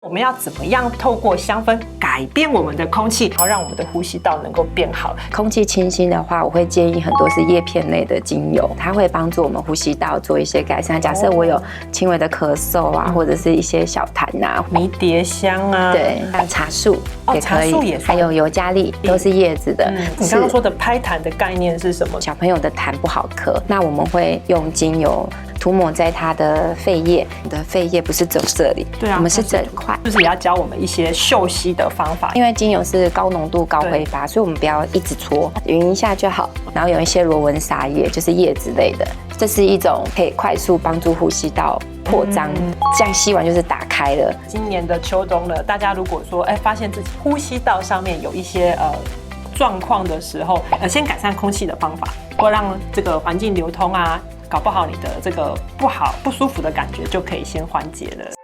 我们要怎么样透过香氛改变我们的空气，然后让我们的呼吸道能够变好？空气清新的话，我会建议很多是叶片类的精油，它会帮助我们呼吸道做一些改善。假设我有轻微的咳嗽啊，或者是一些小痰啊，迷迭香啊，对，像茶树也可以，茶树也还有尤加利都是叶子的。你刚刚说的拍痰的概念是什么？小朋友的痰不好咳，那我们会用精油涂抹在它的肺叶，你的肺叶不是走这里，对啊，我们是整块，就是也要教我们一些嗅吸的方法。因为精油是高浓度、高挥发，所以我们不要一直搓，匀一下就好。然后有一些罗纹沙叶，就是叶子类的，这是一种可以快速帮助呼吸道扩张，这样吸完就是打开了。今年的秋冬了，大家如果说发现自己呼吸道上面有一些状况的时候，先改善空气的方法，或让这个环境流通啊，搞不好你的这个不舒服的感觉就可以先缓解了。